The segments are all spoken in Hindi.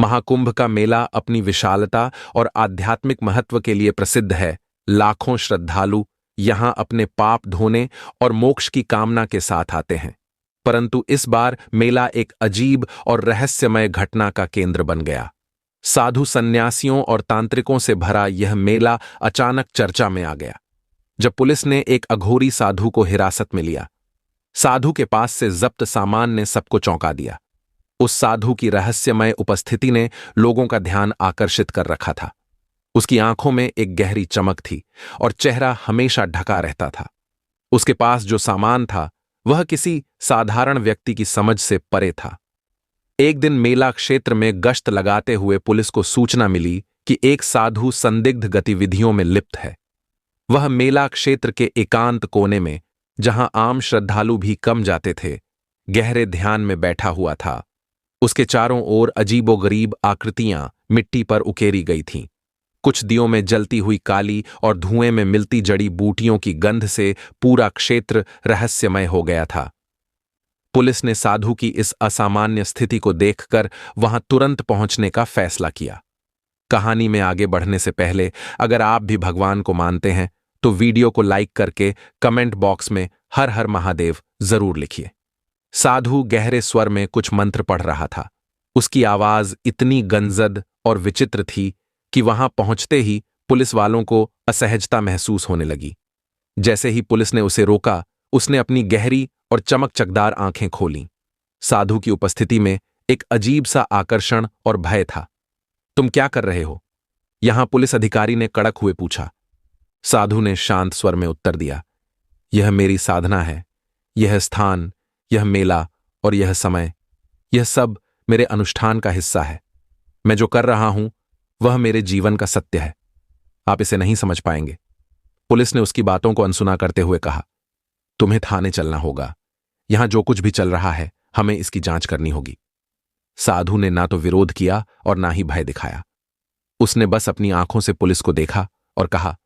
महाकुंभ का मेला अपनी विशालता और आध्यात्मिक महत्व के लिए प्रसिद्ध है। लाखों श्रद्धालु यहां अपने पाप धोने और मोक्ष की कामना के साथ आते हैं। परंतु इस बार मेला एक अजीब और रहस्यमय घटना का केंद्र बन गया। साधु सन्यासियों और तांत्रिकों से भरा यह मेला अचानक चर्चा में आ गया जब पुलिस ने एक अघोरी साधु को हिरासत में लिया। साधु के पास से जब्त सामान ने सबको चौंका दिया। उस साधु की रहस्यमय उपस्थिति ने लोगों का ध्यान आकर्षित कर रखा था। उसकी आंखों में एक गहरी चमक थी और चेहरा हमेशा ढका रहता था। उसके पास जो सामान था वह किसी साधारण व्यक्ति की समझ से परे था। एक दिन मेला क्षेत्र में गश्त लगाते हुए पुलिस को सूचना मिली कि एक साधु संदिग्ध गतिविधियों में लिप्त है। वह मेला क्षेत्र के एकांत कोने में, जहां आम श्रद्धालु भी कम जाते थे, गहरे ध्यान में बैठा हुआ था। उसके चारों ओर अजीबोगरीब आकृतियां मिट्टी पर उकेरी गई थीं। कुछ दियों में जलती हुई काली और धुएं में मिलती जड़ी बूटियों की गंध से पूरा क्षेत्र रहस्यमय हो गया था। पुलिस ने साधु की इस असामान्य स्थिति को देखकर वहां तुरंत पहुंचने का फैसला किया। कहानी में आगे बढ़ने से पहले अगर आप भी भगवान को मानते हैं तो वीडियो को लाइक करके कमेंट बॉक्स में हर हर महादेव जरूर लिखिए। साधु गहरे स्वर में कुछ मंत्र पढ़ रहा था। उसकी आवाज इतनी गंजद और विचित्र थी कि वहां पहुंचते ही पुलिस वालों को असहजता महसूस होने लगी। जैसे ही पुलिस ने उसे रोका, उसने अपनी गहरी और चमक-चकदार आंखें खोलीं। साधु की उपस्थिति में एक अजीब सा आकर्षण और भय था। तुम क्या कर रहे हो? यहां पुलिस अधिकारी ने कड़क हुए पूछा। साधु ने शांत स्वर में उत्तर दिया, यह मेरी साधना है। यह स्थान, यह मेला और यह समय, यह सब मेरे अनुष्ठान का हिस्सा है। मैं जो कर रहा हूं वह मेरे जीवन का सत्य है। आप इसे नहीं समझ पाएंगे। पुलिस ने उसकी बातों को अनसुना करते हुए कहा, तुम्हें थाने चलना होगा। यहां जो कुछ भी चल रहा है हमें इसकी जांच करनी होगी। साधु ने ना तो विरोध किया और ना ही भय दिखाया। उसने बस अपनी आंखों से पुलिस को देखा और कहा,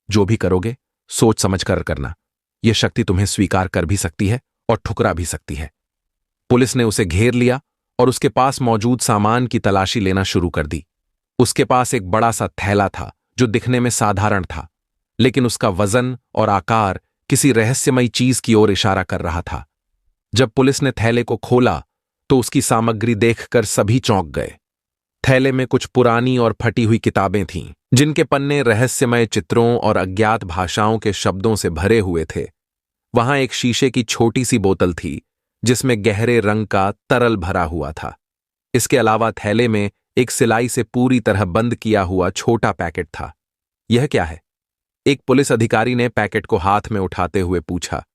जो भी करोगे सोच समझ कर करना। यह शक्ति तुम्हें स्वीकार कर भी सकती है और ठुकरा भी सकती है। पुलिस ने उसे घेर लिया और उसके पास मौजूद सामान की तलाशी लेना शुरू कर दी। उसके पास एक बड़ा सा थैला था जो दिखने में साधारण था, लेकिन उसका वजन और आकार किसी रहस्यमयी चीज की ओर इशारा कर रहा था। जब पुलिस ने थैले को खोला तो उसकी सामग्री देखकर सभी चौंक गए। थैले में कुछ पुरानी और फटी हुई किताबें थीं, जिनके पन्ने रहस्यमय चित्रों और अज्ञात भाषाओं के शब्दों से भरे हुए थे। वहां एक शीशे की छोटी सी बोतल थी जिसमें गहरे रंग का तरल भरा हुआ था। इसके अलावा थैले में एक सिलाई से पूरी तरह बंद किया हुआ छोटा पैकेट था। यह क्या है? एक पुलिस अधिकारी ने पैकेट को हाथ में उठाते हुए पूछा।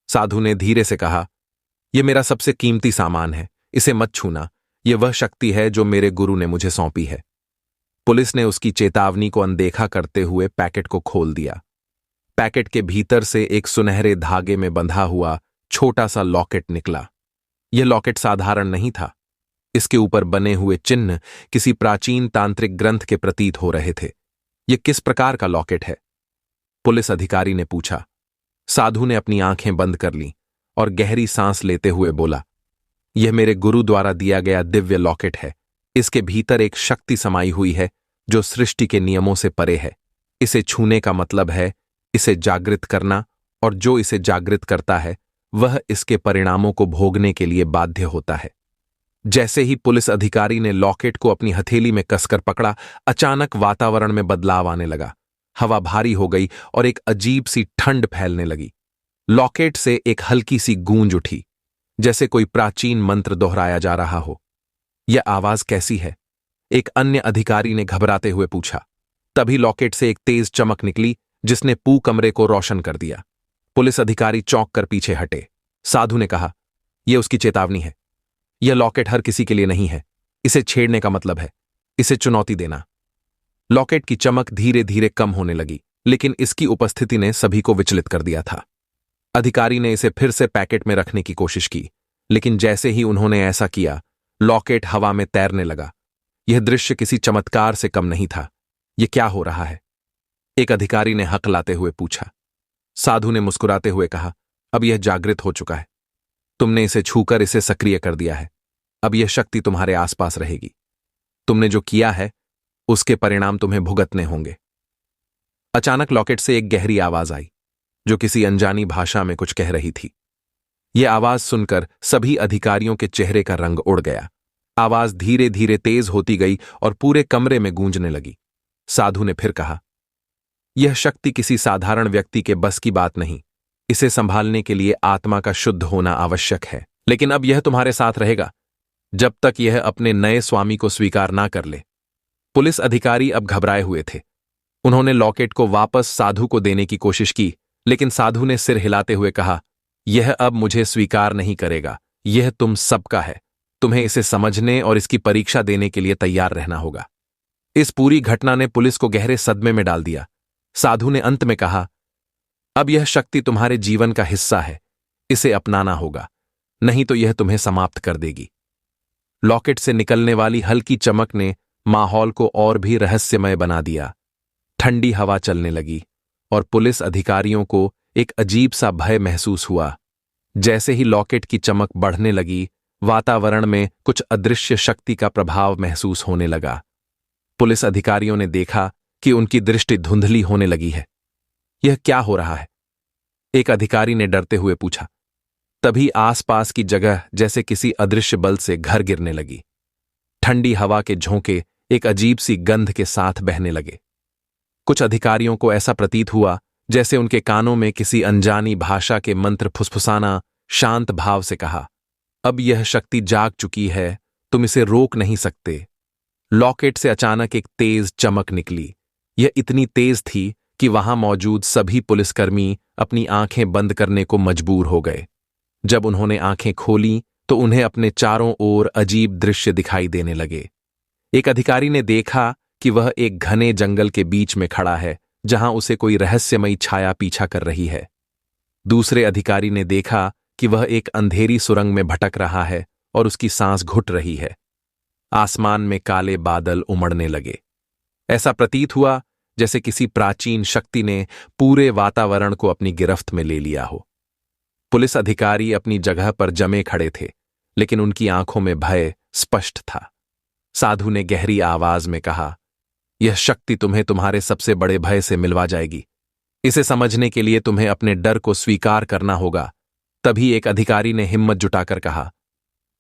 साधु ने धीरे से कहा, यह मेरा सबसे कीमती सामान है, इसे मत छूना। यह वह शक्ति है जो मेरे गुरु ने मुझे सौंपी है। पुलिस ने उसकी चेतावनी को अनदेखा करते हुए पैकेट को खोल दिया। पैकेट के भीतर से एक सुनहरे धागे में बंधा हुआ छोटा सा लॉकेट निकला। यह लॉकेट साधारण नहीं था। इसके ऊपर बने हुए चिन्ह किसी प्राचीन तांत्रिक ग्रंथ के प्रतीत हो रहे थे। यह किस प्रकार का लॉकेट है? पुलिस अधिकारी ने पूछा। साधु ने अपनी आंखें बंद कर लीं और गहरी सांस लेते हुए बोला, यह मेरे गुरु द्वारा दिया गया दिव्य लॉकेट है। इसके भीतर एक शक्ति समाई हुई है जो सृष्टि के नियमों से परे है। इसे छूने का मतलब है इसे जागृत करना, और जो इसे जागृत करता है वह इसके परिणामों को भोगने के लिए बाध्य होता है। जैसे ही पुलिस अधिकारी ने लॉकेट को अपनी हथेली में कसकर पकड़ा, अचानक वातावरण में बदलाव आने लगा। हवा भारी हो गई और एक अजीब सी ठंड फैलने लगी। लॉकेट से एक हल्की सी गूंज उठी, जैसे कोई प्राचीन मंत्र दोहराया जा रहा हो। यह आवाज कैसी है? एक अन्य अधिकारी ने घबराते हुए पूछा। तभी लॉकेट से एक तेज चमक निकली जिसने पूरे कमरे को रोशन कर दिया। पुलिस अधिकारी चौंक कर पीछे हटे। साधु ने कहा, यह उसकी चेतावनी है। यह लॉकेट हर किसी के लिए नहीं है। इसे छेड़ने का मतलब है इसे चुनौती देना। लॉकेट की चमक धीरे धीरे कम होने लगी, लेकिन इसकी उपस्थिति ने सभी को विचलित कर दिया था। अधिकारी ने इसे फिर से पैकेट में रखने की कोशिश की, लेकिन जैसे ही उन्होंने ऐसा किया, लॉकेट हवा में तैरने लगा। यह दृश्य किसी चमत्कार से कम नहीं था। यह क्या हो रहा है? एक अधिकारी ने हकलाते हुए पूछा। साधु ने मुस्कुराते हुए कहा, अब यह जागृत हो चुका है। तुमने इसे छूकर इसे सक्रिय कर दिया है। अब यह शक्ति तुम्हारे आसपास रहेगी। तुमने जो किया है उसके परिणाम तुम्हें भुगतने होंगे। अचानक लॉकेट से एक गहरी आवाज आई जो किसी अनजानी भाषा में कुछ कह रही थी। यह आवाज सुनकर सभी अधिकारियों के चेहरे का रंग उड़ गया। आवाज धीरे धीरे तेज होती गई और पूरे कमरे में गूंजने लगी। साधु ने फिर कहा, यह शक्ति किसी साधारण व्यक्ति के बस की बात नहीं। इसे संभालने के लिए आत्मा का शुद्ध होना आवश्यक है। लेकिन अब यह तुम्हारे साथ रहेगा जब तक यह अपने नए स्वामी को स्वीकार ना कर ले। पुलिस अधिकारी अब घबराए हुए थे। उन्होंने लॉकेट को वापस साधु को देने की कोशिश की, लेकिन साधु ने सिर हिलाते हुए कहा, यह अब मुझे स्वीकार नहीं करेगा। यह तुम सबका है। तुम्हें इसे समझने और इसकी परीक्षा देने के लिए तैयार रहना होगा। इस पूरी घटना ने पुलिस को गहरे सदमे में डाल दिया। साधु ने अंत में कहा, अब यह शक्ति तुम्हारे जीवन का हिस्सा है। इसे अपनाना होगा, नहीं तो यह तुम्हें समाप्त कर देगी। लॉकेट से निकलने वाली हल्की चमक ने माहौल को और भी रहस्यमय बना दिया। ठंडी हवा चलने लगी और पुलिस अधिकारियों को एक अजीब सा भय महसूस हुआ। जैसे ही लॉकेट की चमक बढ़ने लगी, वातावरण में कुछ अदृश्य शक्ति का प्रभाव महसूस होने लगा। पुलिस अधिकारियों ने देखा कि उनकी दृष्टि धुंधली होने लगी है। यह क्या हो रहा है? एक अधिकारी ने डरते हुए पूछा। तभी आसपास की जगह जैसे किसी अदृश्य बल से घर गिरने लगी। ठंडी हवा के झोंके एक अजीब सी गंध के साथ बहने लगे। कुछ अधिकारियों को ऐसा प्रतीत हुआ जैसे उनके कानों में किसी अनजानी भाषा के मंत्र फुसफुसाना शांत भाव से कहा, अब यह शक्ति जाग चुकी है, तुम इसे रोक नहीं सकते। लॉकेट से अचानक एक तेज चमक निकली। यह इतनी तेज थी कि वहां मौजूद सभी पुलिसकर्मी अपनी आंखें बंद करने को मजबूर हो गए। जब उन्होंने आंखें खोली तो उन्हें अपने चारों ओर अजीब दृश्य दिखाई देने लगे। एक अधिकारी ने देखा कि वह एक घने जंगल के बीच में खड़ा है, जहां उसे कोई रहस्यमयी छाया पीछा कर रही है। दूसरे अधिकारी ने देखा कि वह एक अंधेरी सुरंग में भटक रहा है और उसकी सांस घुट रही है। आसमान में काले बादल उमड़ने लगे। ऐसा प्रतीत हुआ जैसे किसी प्राचीन शक्ति ने पूरे वातावरण को अपनी गिरफ्त में ले लिया हो। पुलिस अधिकारी अपनी जगह पर जमे खड़े थे, लेकिन उनकी आंखों में भय स्पष्ट था। साधु ने गहरी आवाज में कहा, यह शक्ति तुम्हें तुम्हारे सबसे बड़े भय से मिलवा जाएगी। इसे समझने के लिए तुम्हें अपने डर को स्वीकार करना होगा। तभी एक अधिकारी ने हिम्मत जुटाकर कहा,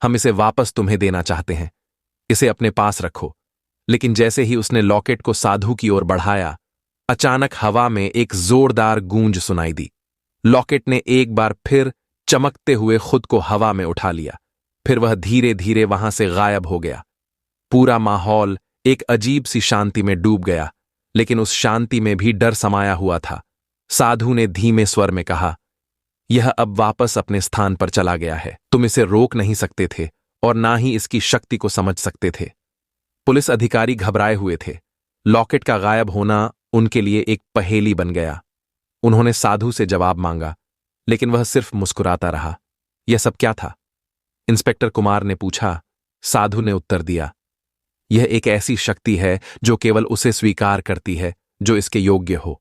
हम इसे वापस तुम्हें देना चाहते हैं। इसे अपने पास रखो। लेकिन जैसे ही उसने लॉकेट को साधु की ओर बढ़ाया, अचानक हवा में एक जोरदार गूंज सुनाई दी। लॉकेट ने एक बार फिर चमकते हुए खुद को हवा में उठा लिया। फिर वह धीरे धीरे वहां से गायब हो गया। पूरा माहौल एक अजीब सी शांति में डूब गया, लेकिन उस शांति में भी डर समाया हुआ था। साधु ने धीमे स्वर में कहा, यह अब वापस अपने स्थान पर चला गया है। तुम इसे रोक नहीं सकते थे और ना ही इसकी शक्ति को समझ सकते थे। पुलिस अधिकारी घबराए हुए थे। लॉकेट का गायब होना उनके लिए एक पहेली बन गया। उन्होंने साधु से जवाब मांगा, लेकिन वह सिर्फ मुस्कुराता रहा। यह सब क्या था? इंस्पेक्टर कुमार ने पूछा। साधु ने उत्तर दिया, यह एक ऐसी शक्ति है जो केवल उसे स्वीकार करती है जो इसके योग्य हो।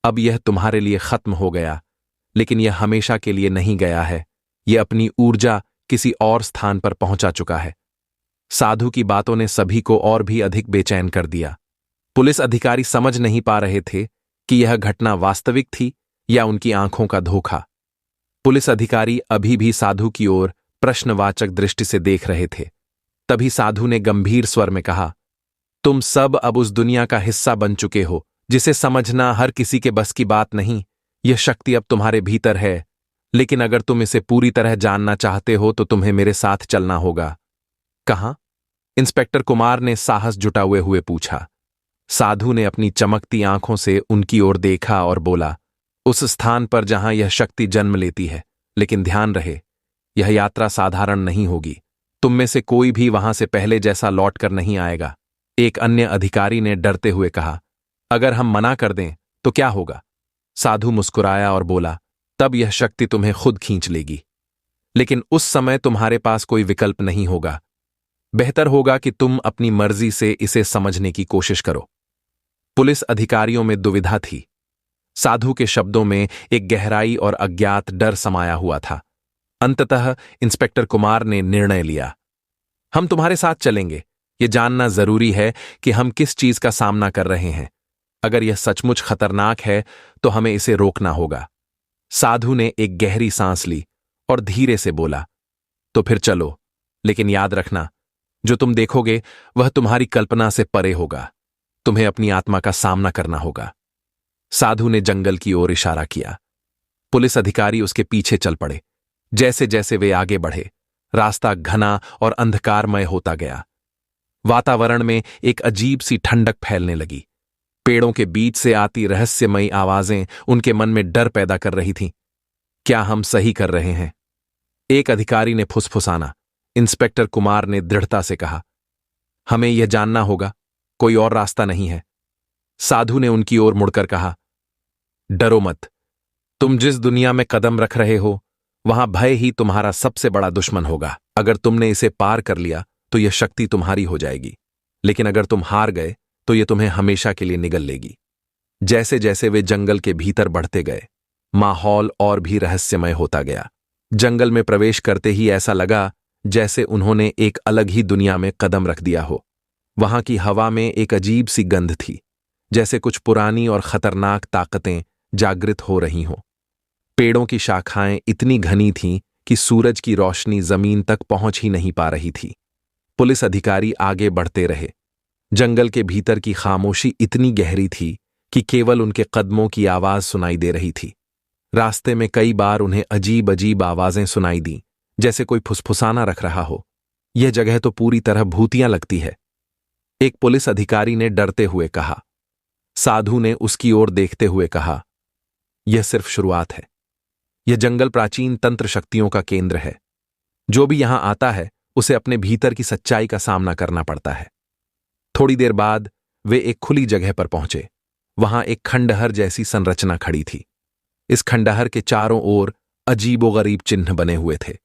अब यह तुम्हारे लिए खत्म हो गया, लेकिन यह हमेशा के लिए नहीं गया है। यह अपनी ऊर्जा किसी और स्थान पर पहुंचा चुका है। साधु की बातों ने सभी को और भी अधिक बेचैन कर दिया। पुलिस अधिकारी समझ नहीं पा रहे थे कि यह घटना वास्तविक थी या उनकी आंखों का धोखा। पुलिस अधिकारी अभी भी साधु की ओर प्रश्नवाचक दृष्टि से देख रहे थे। तभी साधु ने गंभीर स्वर में कहा, तुम सब अब उस दुनिया का हिस्सा बन चुके हो जिसे समझना हर किसी के बस की बात नहीं। यह शक्ति अब तुम्हारे भीतर है, लेकिन अगर तुम इसे पूरी तरह जानना चाहते हो तो तुम्हें मेरे साथ चलना होगा। कहां? इंस्पेक्टर कुमार ने साहस जुटाए हुए पूछा। साधु ने अपनी चमकती आंखों से उनकी ओर देखा और बोला, उस स्थान पर जहां यह शक्ति जन्म लेती है। लेकिन ध्यान रहे, यह यात्रा साधारण नहीं होगी। तुम में से कोई भी वहां से पहले जैसा लौट कर नहीं आएगा। एक अन्य अधिकारी ने डरते हुए कहा, अगर हम मना कर दें तो क्या होगा? साधु मुस्कुराया और बोला, तब यह शक्ति तुम्हें खुद खींच लेगी। लेकिन उस समय तुम्हारे पास कोई विकल्प नहीं होगा। बेहतर होगा कि तुम अपनी मर्जी से इसे समझने की कोशिश करो। पुलिस अधिकारियों में दुविधा थी। साधु के शब्दों में एक गहराई और अज्ञात डर समाया हुआ था। अंततः इंस्पेक्टर कुमार ने निर्णय लिया, हम तुम्हारे साथ चलेंगे, ये जानना जरूरी है कि हम किस चीज का सामना कर रहे हैं। अगर यह सचमुच खतरनाक है तो हमें इसे रोकना होगा। साधु ने एक गहरी सांस ली और धीरे से बोला, तो फिर चलो, लेकिन याद रखना, जो तुम देखोगे वह तुम्हारी कल्पना से परे होगा। तुम्हें अपनी आत्मा का सामना करना होगा। साधु ने जंगल की ओर इशारा किया। पुलिस अधिकारी उसके पीछे चल पड़े। जैसे जैसे वे आगे बढ़े, रास्ता घना और अंधकारमय होता गया। वातावरण में एक अजीब सी ठंडक फैलने लगी। पेड़ों के बीच से आती रहस्यमयी आवाजें उनके मन में डर पैदा कर रही थीं। क्या हम सही कर रहे हैं? एक अधिकारी ने फुसफुसाना। इंस्पेक्टर कुमार ने दृढ़ता से कहा, हमें यह जानना होगा, कोई और रास्ता नहीं है। साधु ने उनकी ओर मुड़कर कहा, डरो मत। तुम जिस दुनिया में कदम रख रहे हो वहां भय ही तुम्हारा सबसे बड़ा दुश्मन होगा। अगर तुमने इसे पार कर लिया तो यह शक्ति तुम्हारी हो जाएगी, लेकिन अगर तुम हार गए तो यह तुम्हें हमेशा के लिए निगल लेगी। जैसे जैसे वे जंगल के भीतर बढ़ते गए, माहौल और भी रहस्यमय होता गया। जंगल में प्रवेश करते ही ऐसा लगा जैसे उन्होंने एक अलग ही दुनिया में कदम रख दिया हो। वहां की हवा में एक अजीब सी गंध थी, जैसे कुछ पुरानी और खतरनाक ताकतें जागृत हो रही हों। पेड़ों की शाखाएं इतनी घनी थीं कि सूरज की रोशनी जमीन तक पहुंच ही नहीं पा रही थी। पुलिस अधिकारी आगे बढ़ते रहे। जंगल के भीतर की खामोशी इतनी गहरी थी कि केवल उनके कदमों की आवाज सुनाई दे रही थी। रास्ते में कई बार उन्हें अजीब अजीब आवाजें सुनाई दीं, जैसे कोई फुसफुसाना रख रहा हो। यह जगह तो पूरी तरह भूतिया लगती है, एक पुलिस अधिकारी ने डरते हुए कहा। साधु ने उसकी ओर देखते हुए कहा, यह सिर्फ शुरुआत है। यह जंगल प्राचीन तंत्र शक्तियों का केंद्र है। जो भी यहां आता है उसे अपने भीतर की सच्चाई का सामना करना पड़ता है। थोड़ी देर बाद वे एक खुली जगह पर पहुंचे। वहां एक खंडहर जैसी संरचना खड़ी थी। इस खंडहर के चारों ओर अजीबोगरीब चिन्ह बने हुए थे।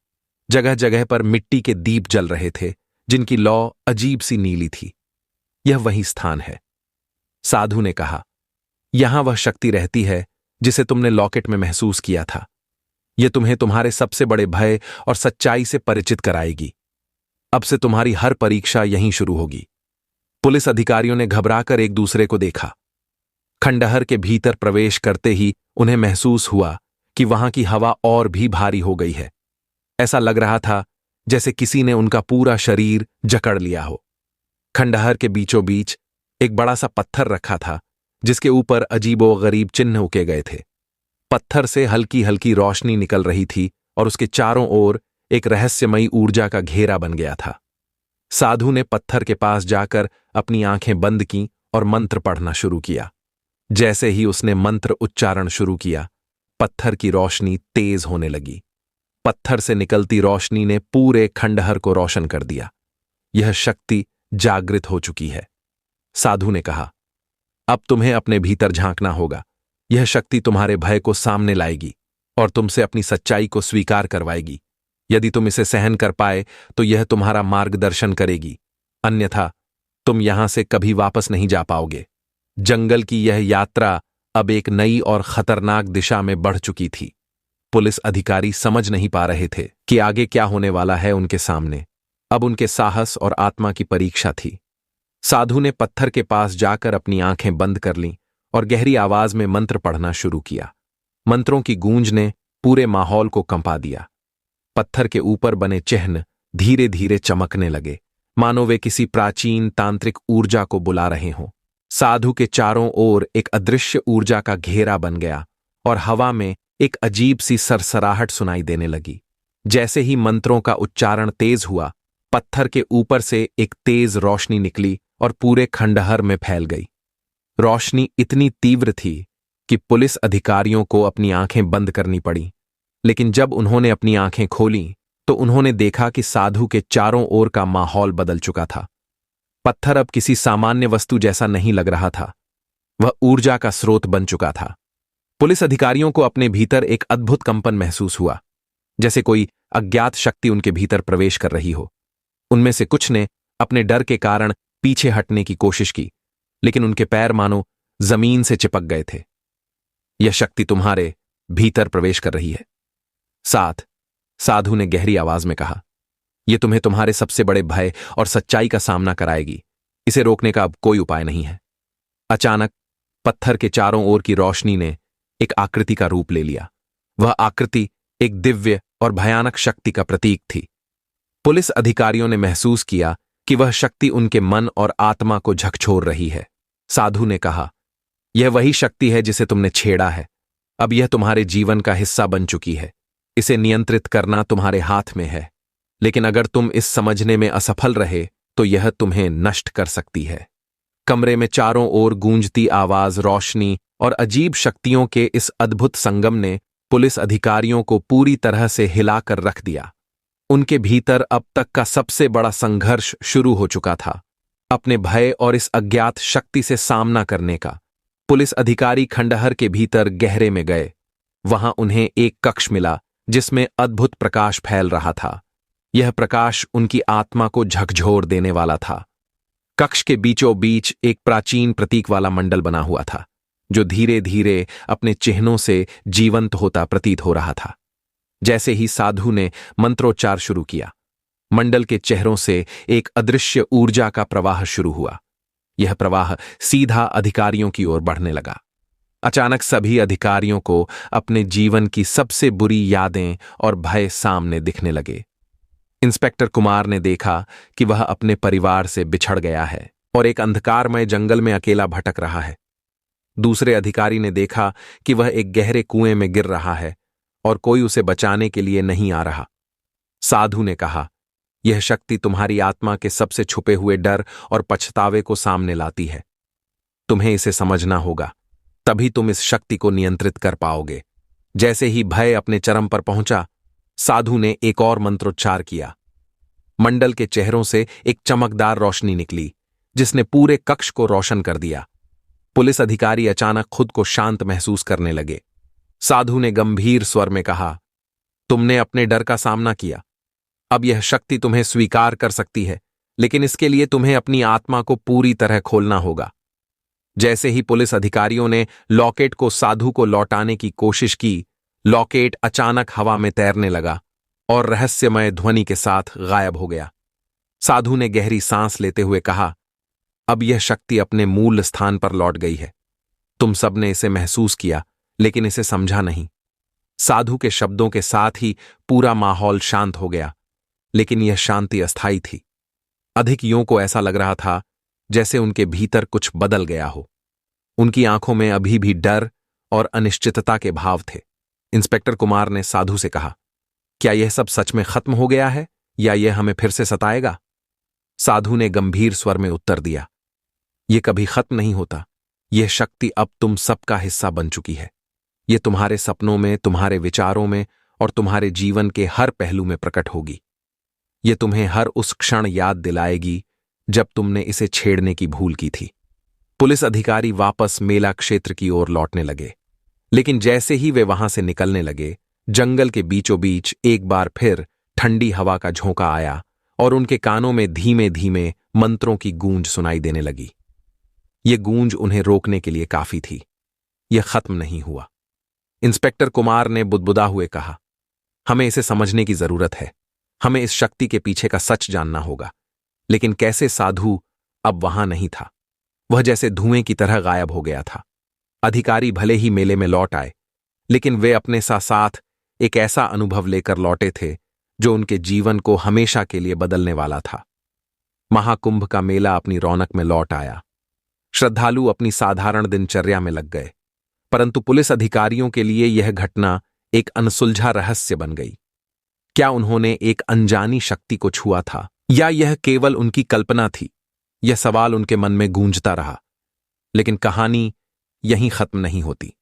जगह जगह पर मिट्टी के दीप जल रहे थे, जिनकी लौ अजीब सी नीली थी। यह वही स्थान है, साधु ने कहा। यहां वह शक्ति रहती है जिसे तुमने लॉकेट में महसूस किया था। यह तुम्हें तुम्हारे सबसे बड़े भय और सच्चाई से परिचित कराएगी। अब से तुम्हारी हर परीक्षा यहीं शुरू होगी। पुलिस अधिकारियों ने घबराकर एक दूसरे को देखा। खंडहर के भीतर प्रवेश करते ही उन्हें महसूस हुआ कि वहां की हवा और भी भारी हो गई है। ऐसा लग रहा था जैसे किसी ने उनका पूरा शरीर जकड़ लिया हो। खंडहर के बीचों बीच एक बड़ा सा पत्थर रखा था, जिसके ऊपर अजीबोगरीब चिन्ह उके गए थे। पत्थर से हल्की हल्की रोशनी निकल रही थी और उसके चारों ओर एक रहस्यमयी ऊर्जा का घेरा बन गया था। साधु ने पत्थर के पास जाकर अपनी आंखें बंद कीं और मंत्र पढ़ना शुरू किया। जैसे ही उसने मंत्र उच्चारण शुरू किया, पत्थर की रोशनी तेज होने लगी। पत्थर से निकलती रोशनी ने पूरे खंडहर को रोशन कर दिया। यह शक्ति जागृत हो चुकी है। साधु ने कहा, अब तुम्हें अपने भीतर झांकना होगा। यह शक्ति तुम्हारे भय को सामने लाएगी और तुमसे अपनी सच्चाई को स्वीकार करवाएगी। यदि तुम इसे सहन कर पाए तो यह तुम्हारा मार्गदर्शन करेगी, अन्यथा तुम यहां से कभी वापस नहीं जा पाओगे। जंगल की यह यात्रा अब एक नई और खतरनाक दिशा में बढ़ चुकी थी। पुलिस अधिकारी समझ नहीं पा रहे थे कि आगे क्या होने वाला है उनके सामने। अब उनके साहस और आत्मा की परीक्षा थी। साधु ने पत्थर के पास जाकर अपनी आंखें बंद कर लीं और गहरी आवाज में मंत्र पढ़ना शुरू किया। मंत्रों की गूंज ने पूरे माहौल को कंपा दिया। पत्थर के ऊपर बने चिन्ह धीरे धीरे चमकने लगे, मानो वे किसी प्राचीन तांत्रिक ऊर्जा को बुला रहे हों। साधु के चारों ओर एक अदृश्य ऊर्जा का घेरा बन गया और हवा में एक अजीब सी सरसराहट सुनाई देने लगी। जैसे ही मंत्रों का उच्चारण तेज हुआ, पत्थर के ऊपर से एक तेज रोशनी निकली और पूरे खंडहर में फैल गई। रोशनी इतनी तीव्र थी कि पुलिस अधिकारियों को अपनी आंखें बंद करनी पड़ी, लेकिन जब उन्होंने अपनी आंखें खोलीं तो उन्होंने देखा कि साधु के चारों ओर का माहौल बदल चुका था। पत्थर अब किसी सामान्य वस्तु जैसा नहीं लग रहा था, वह ऊर्जा का स्रोत बन चुका था। पुलिस अधिकारियों को अपने भीतर एक अद्भुत कंपन महसूस हुआ, जैसे कोई अज्ञात शक्ति उनके भीतर प्रवेश कर रही हो। उनमें से कुछ ने अपने डर के कारण पीछे हटने की कोशिश की, लेकिन उनके पैर मानो जमीन से चिपक गए थे। यह शक्ति तुम्हारे भीतर प्रवेश कर रही है, साधु ने गहरी आवाज में कहा। ये तुम्हें तुम्हारे सबसे बड़े भय और सच्चाई का सामना कराएगी। इसे रोकने का अब कोई उपाय नहीं है। अचानक पत्थर के चारों ओर की रोशनी ने एक आकृति का रूप ले लिया। वह आकृति एक दिव्य और भयानक शक्ति का प्रतीक थी। पुलिस अधिकारियों ने महसूस किया कि वह शक्ति उनके मन और आत्मा को झकझोर रही है। साधु ने कहा, यह वही शक्ति है जिसे तुमने छेड़ा है। अब यह तुम्हारे जीवन का हिस्सा बन चुकी है। इसे नियंत्रित करना तुम्हारे हाथ में है, लेकिन अगर तुम इस समझने में असफल रहे तो यह तुम्हें नष्ट कर सकती है। कमरे में चारों ओर गूंजती आवाज, रोशनी और अजीब शक्तियों के इस अद्भुत संगम ने पुलिस अधिकारियों को पूरी तरह से हिलाकर रख दिया। उनके भीतर अब तक का सबसे बड़ा संघर्ष शुरू हो चुका था, अपने भय और इस अज्ञात शक्ति से सामना करने का। पुलिस अधिकारी खंडहर के भीतर गहरे में गए। वहां उन्हें एक कक्ष मिला जिसमें अद्भुत प्रकाश फैल रहा था। यह प्रकाश उनकी आत्मा को झकझोर देने वाला था। कक्ष के बीचों बीच एक प्राचीन प्रतीक वाला मंडल बना हुआ था, जो धीरे धीरे अपने चिन्हों से जीवंत होता प्रतीत हो रहा था। जैसे ही साधु ने मंत्रोच्चार शुरू किया, मंडल के चेहरों से एक अदृश्य ऊर्जा का प्रवाह शुरू हुआ। यह प्रवाह सीधा अधिकारियों की ओर बढ़ने लगा। अचानक सभी अधिकारियों को अपने जीवन की सबसे बुरी यादें और भय सामने दिखने लगे। इंस्पेक्टर कुमार ने देखा कि वह अपने परिवार से बिछड़ गया है और एक अंधकारमय जंगल में अकेला भटक रहा है। दूसरे अधिकारी ने देखा कि वह एक गहरे कुएं में गिर रहा है और कोई उसे बचाने के लिए नहीं आ रहा। साधु ने कहा, यह शक्ति तुम्हारी आत्मा के सबसे छुपे हुए डर और पछतावे को सामने लाती है। तुम्हें इसे समझना होगा, तभी तुम इस शक्ति को नियंत्रित कर पाओगे। जैसे ही भय अपने चरम पर पहुंचा, साधु ने एक और मंत्रोच्चार किया। मंडल के चेहरों से एक चमकदार रोशनी निकली, जिसने पूरे कक्ष को रोशन कर दिया। पुलिस अधिकारी अचानक खुद को शांत महसूस करने लगे। साधु ने गंभीर स्वर में कहा, तुमने अपने डर का सामना किया। अब यह शक्ति तुम्हें स्वीकार कर सकती है, लेकिन इसके लिए तुम्हें अपनी आत्मा को पूरी तरह खोलना होगा। जैसे ही पुलिस अधिकारियों ने लॉकेट को साधु को लौटाने की कोशिश की, लॉकेट अचानक हवा में तैरने लगा और रहस्यमय ध्वनि के साथ गायब हो गया। साधु ने गहरी सांस लेते हुए कहा, अब यह शक्ति अपने मूल स्थान पर लौट गई है। तुम सबने इसे महसूस किया, लेकिन इसे समझा नहीं। साधु के शब्दों के साथ ही पूरा माहौल शांत हो गया, लेकिन यह शांति अस्थायी थी। अधिकारियों को ऐसा लग रहा था जैसे उनके भीतर कुछ बदल गया हो। उनकी आंखों में अभी भी डर और अनिश्चितता के भाव थे। इंस्पेक्टर कुमार ने साधु से कहा, क्या यह सब सच में खत्म हो गया है या यह हमें फिर से सताएगा? साधु ने गंभीर स्वर में उत्तर दिया, यह कभी खत्म नहीं होता। यह शक्ति अब तुम सबका हिस्सा बन चुकी है। यह तुम्हारे सपनों में, तुम्हारे विचारों में और तुम्हारे जीवन के हर पहलू में प्रकट होगी। यह तुम्हें हर उस क्षण याद दिलाएगी जब तुमने इसे छेड़ने की भूल की थी। पुलिस अधिकारी वापस मेला क्षेत्र की ओर लौटने लगे, लेकिन जैसे ही वे वहां से निकलने लगे, जंगल के बीचों बीच एक बार फिर ठंडी हवा का झोंका आया और उनके कानों में धीमे धीमे मंत्रों की गूंज सुनाई देने लगी। यह गूंज उन्हें रोकने के लिए काफी थी। यह खत्म नहीं हुआ। इंस्पेक्टर कुमार ने बुदबुदा हुए कहा, हमें इसे समझने की जरूरत है। हमें इस शक्ति के पीछे का सच जानना होगा। लेकिन कैसे? साधु अब वहां नहीं था। वह जैसे धुएं की तरह गायब हो गया था। अधिकारी भले ही मेले में लौट आए, लेकिन वे अपने साथ एक ऐसा अनुभव लेकर लौटे थे जो उनके जीवन को हमेशा के लिए बदलने वाला था। महाकुंभ का मेला अपनी रौनक में लौट आया। श्रद्धालु अपनी साधारण दिनचर्या में लग गए, परंतु पुलिस अधिकारियों के लिए यह घटना एक अनसुलझा रहस्य बन गई। क्या उन्होंने एक अनजानी शक्ति को छुआ था या यह केवल उनकी कल्पना थी? यह सवाल उनके मन में गूंजता रहा, लेकिन कहानी यहीं खत्म नहीं होती।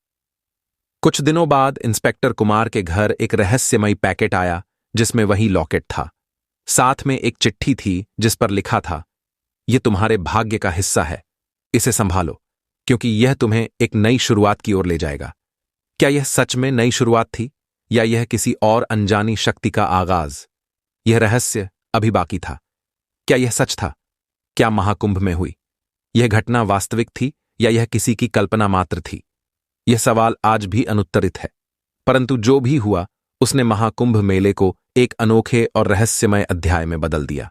कुछ दिनों बाद इंस्पेक्टर कुमार के घर एक रहस्यमयी पैकेट आया जिसमें वही लॉकेट था। साथ में एक चिट्ठी थी जिस पर लिखा था, यह तुम्हारे भाग्य का हिस्सा है, इसे संभालो क्योंकि यह तुम्हें एक नई शुरुआत की ओर ले जाएगा। क्या यह सच में नई शुरुआत थी या यह किसी और अनजानी शक्ति का आगाज? यह रहस्य अभी बाकी था। क्या यह सच था? क्या महाकुंभ में हुई यह घटना वास्तविक थी या यह किसी की कल्पना मात्र थी? यह सवाल आज भी अनुत्तरित है, परंतु जो भी हुआ उसने महाकुंभ मेले को एक अनोखे और रहस्यमय अध्याय में बदल दिया।